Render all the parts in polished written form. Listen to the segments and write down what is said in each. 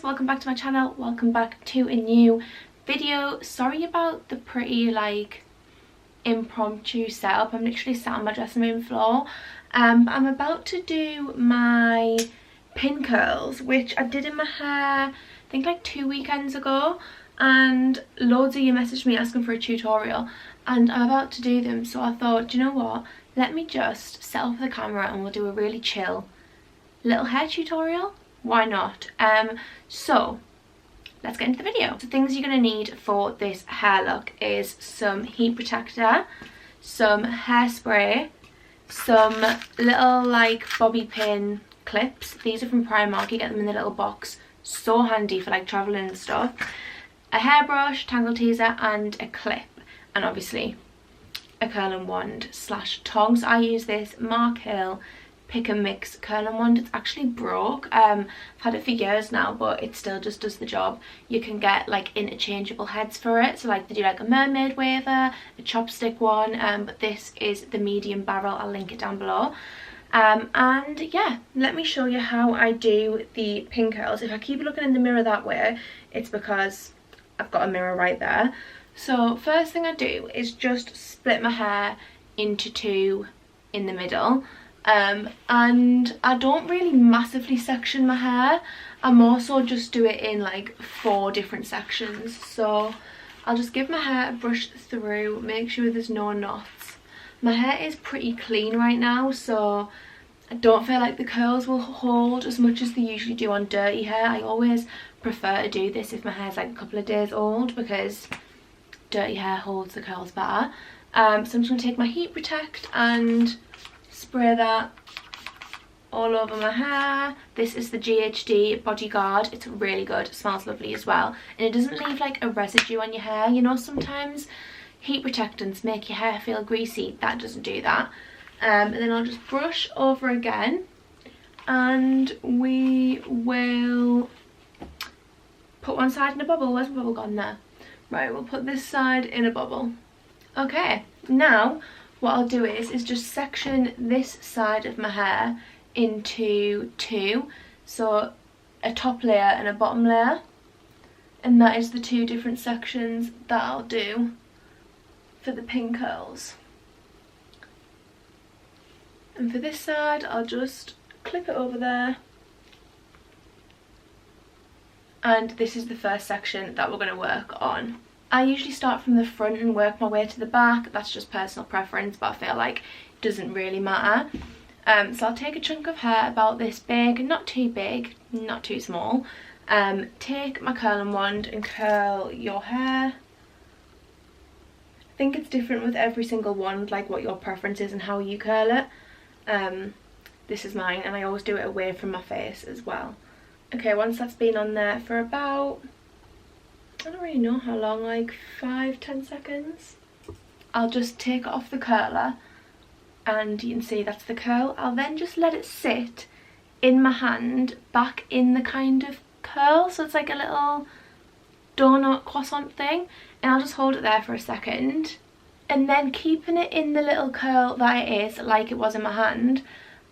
guys, welcome back to my channel, welcome back to a new video. Sorry about the pretty like impromptu setup. I'm literally sat on my dressing room floor. I'm about to do my pin curls, which I did in my hair I think like 2 weekends ago, and loads of you messaged me asking for a tutorial, and I'm about to do them. So I thought, do you know what, let me just set up the camera and we'll do a really chill little hair tutorial. Why not? So let's get into the video. The things you're going to need for this hair look is some heat protector, some hairspray, some little like bobby pin clips. These are from Primark, you get them in the little box, so handy for like traveling and stuff, a hairbrush, tangle teaser and a clip, and obviously a curling wand slash tongs. I use this Mark Hill pick and mix curling wand. It's actually broke. I've had it for years now, but it still just does the job. You can get like interchangeable heads for it, so like they do like a mermaid waver, a chopstick one, but this is the medium barrel. I'll link it down below. And yeah, let me show you how I do the pin curls. If I keep looking in the mirror that way, it's because I've got a mirror right there. So first thing I do is just split my hair into two in the middle. And I don't really massively section my hair. I more so just do it in like 4 different sections. So I'll just give my hair a brush through, make sure there's no knots. My hair is pretty clean right now, so I don't feel like the curls will hold as much as they usually do on dirty hair. I always prefer to do this if my hair's like a couple of days old, because dirty hair holds the curls better. So I'm just going to take my Heat Protect and spray that all over my hair. This is the GHD Bodyguard. It's really good, it smells lovely as well, and it doesn't leave like a residue on your hair. You know, sometimes heat protectants make your hair feel greasy. That doesn't do that. And then I'll just brush over again, and we will put one side in a bubble. Where's my bubble gone there? Right, we'll put this side in a bubble. Okay, now what I'll do is just section this side of my hair into 2, so a top layer and a bottom layer, and that is the 2 different sections that I'll do for the pin curls. And for this side I'll just clip it over there, and this is the first section that we're going to work on. I usually start from the front and work my way to the back. That's just personal preference, but I feel like it doesn't really matter. So I'll take a chunk of hair about this big, not too big, not too small. Take my curling wand and curl your hair. I think it's different with every single wand, like what your preference is and how you curl it. This is mine, and I always do it away from my face as well. Okay, once that's been on there for about, I don't really know how long, like 5-10 seconds, I'll just take it off the curler, and you can see that's the curl. I'll then just let it sit in my hand back in the kind of curl, so it's like a little donut croissant thing, and I'll just hold it there for a second, and then keeping it in the little curl that it is, like it was in my hand,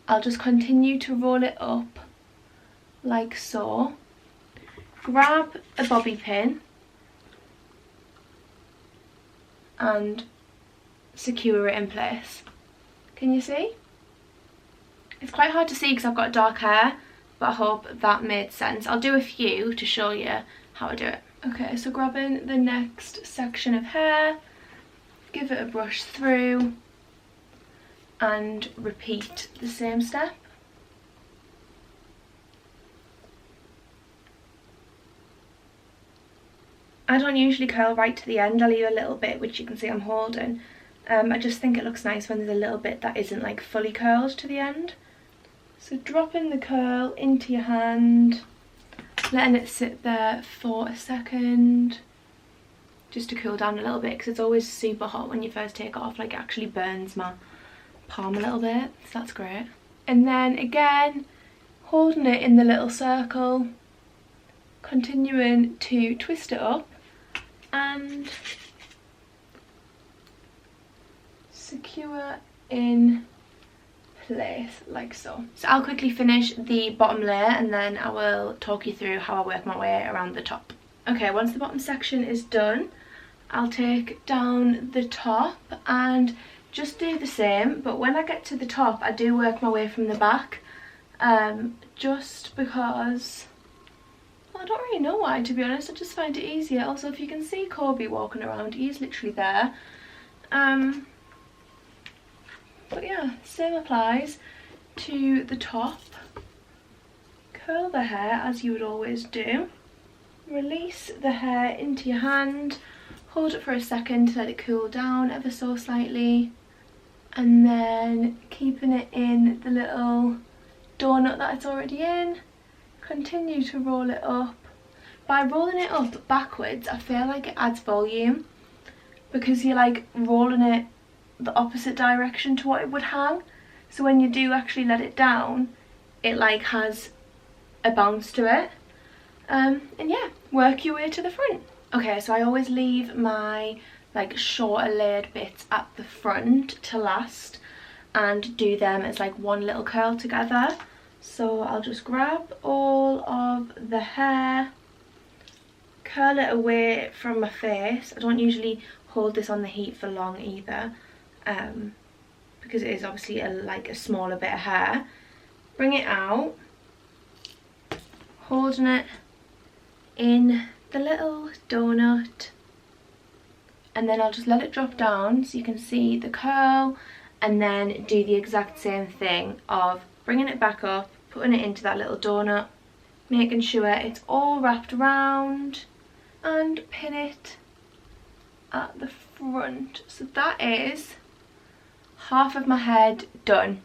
I'll just continue to roll it up like so, grab a bobby pin and secure it in place. Can you see? It's quite hard to see because I've got dark hair, but I hope that made sense. I'll do a few to show you how I do it. Okay, so grabbing the next section of hair, give it a brush through and repeat the same step. I don't usually curl right to the end. I'll leave a little bit, which you can see I'm holding. I just think it looks nice when there's a little bit that isn't like fully curled to the end. So dropping the curl into your hand, letting it sit there for a second, just to cool down a little bit, because it's always super hot when you first take it off. Like, it actually burns my palm a little bit, so that's great. And then again, holding it in the little circle, continuing to twist it up and secure in place like so. So I'll quickly finish the bottom layer and then I will talk you through how I work my way around the top. Okay, once the bottom section is done, I'll take down the top and just do the same, but when I get to the top I do work my way from the back, just because, well, I don't really know why, to be honest. I just find it easier. Also, if you can see Kobe walking around, he's literally there. But yeah, same applies to the top. Curl the hair as you would always do. Release the hair into your hand. Hold it for a second to let it cool down ever so slightly. And then keeping it in the little donut that it's already in, continue to roll it up. By rolling it up backwards, I feel like it adds volume because you're like rolling it the opposite direction to what it would hang. So when you do actually let it down, it like has a bounce to it. And yeah, work your way to the front. Okay, so I always leave my like shorter layered bits at the front to last and do them as like one little curl together. So I'll just grab all of the hair, curl it away from my face. I don't usually hold this on the heat for long either, because it is obviously like a smaller bit of hair. Bring it out, holding it in the little donut, and then I'll just let it drop down so you can see the curl, and then do the exact same thing of bringing it back up, putting it into that little donut, making sure it's all wrapped around, and pin it at the front. So that is half of my head done,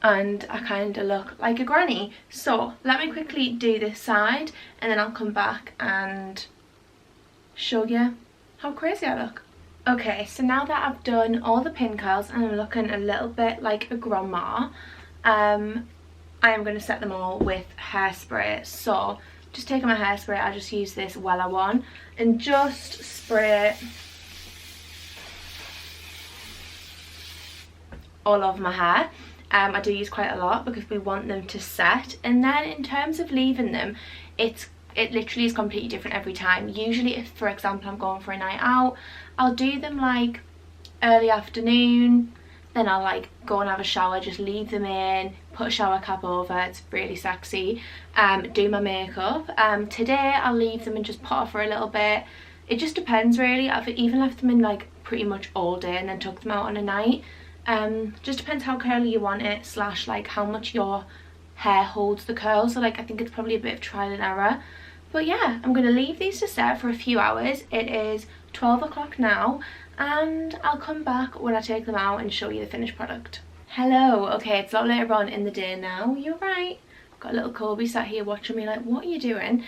and I kind of look like a granny. So let me quickly do this side and then I'll come back and show you how crazy I look. Okay, so now that I've done all the pin curls and I'm looking a little bit like a grandma, I am going to set them all with hairspray. So just taking my hairspray, I just use this Wella one and just spray all over my hair. I do use quite a lot because we want them to set. And then in terms of leaving them, it literally is completely different every time. Usually if, for example, I'm going for a night out, I'll do them like early afternoon, then I'll like go and have a shower, just leave them in, put a shower cap over, it's really sexy, do my makeup. Today I'll leave them and just put off for a little bit. It just depends really. I've even left them in like pretty much all day and then took them out on a night. Just depends how curly you want it, slash like how much your hair holds the curl. So like I think it's probably a bit of trial and error. But yeah, I'm going to leave these to set for a few hours. It is 12 o'clock now and I'll come back when I take them out and show you the finished product. Hello, okay, it's a lot later on in the day now. You're right. Got a little Kobe sat here watching me like, what are you doing?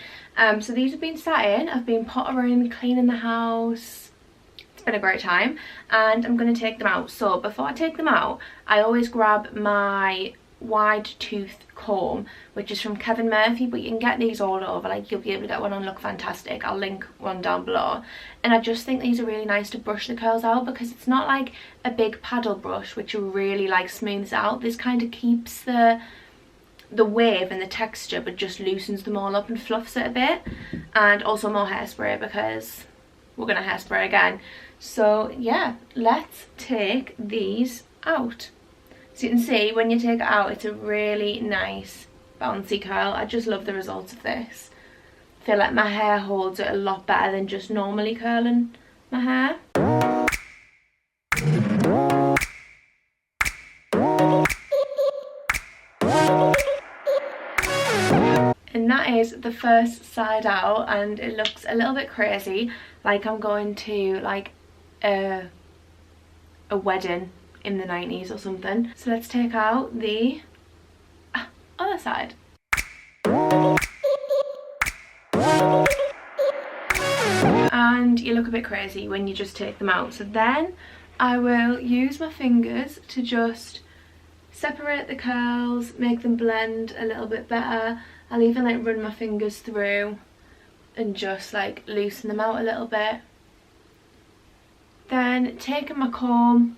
So these have been sat in. I've been pottering, cleaning the house. It's been a great time and I'm going to take them out. So before I take them out, I always grab my wide tooth comb, which is from Kevin Murphy, but you can get these all over, like you'll be able to get one on Look Fantastic. I'll link one down below. And I just think these are really nice to brush the curls out because it's not like a big paddle brush which really like smooths out. This kind of keeps the wave and the texture but just loosens them all up and fluffs it a bit. And also more hairspray because we're gonna hairspray again. So yeah, let's take these out. So you can see when you take it out, it's a really nice bouncy curl. I just love the results of this. I feel like my hair holds it a lot better than just normally curling my hair. And that is the first side out and it looks a little bit crazy, like I'm going to like a wedding in the 90s or something. So let's take out the other side. And you look a bit crazy when you just take them out. So then I will use my fingers to just separate the curls, make them blend a little bit better. I'll even like run my fingers through and just like loosen them out a little bit. Then taking my comb,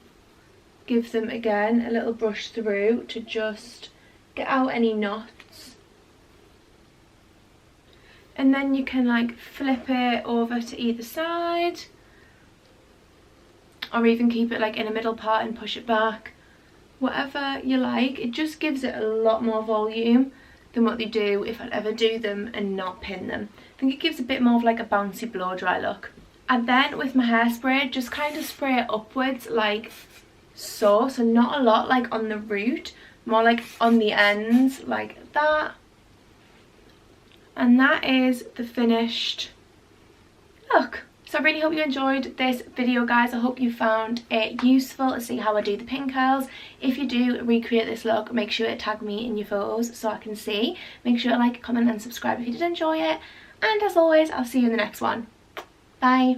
give them again a little brush through to just get out any knots. And then you can like flip it over to either side, or even keep it like in a middle part and push it back, whatever you like. It just gives it a lot more volume than what they do if I'd ever do them and not pin them. I think it gives a bit more of like a bouncy blow dry look. And then with my hairspray, just kind of spray it upwards like so not a lot like on the root, more like on the ends like that. And that is the finished look. So I really hope you enjoyed this video, guys. I hope you found it useful to see how I do the pin curls. If you do recreate this look, make sure to tag me in your photos so I can see. Make sure to like, comment and subscribe if you did enjoy it. And as always, I'll see you in the next one. Bye.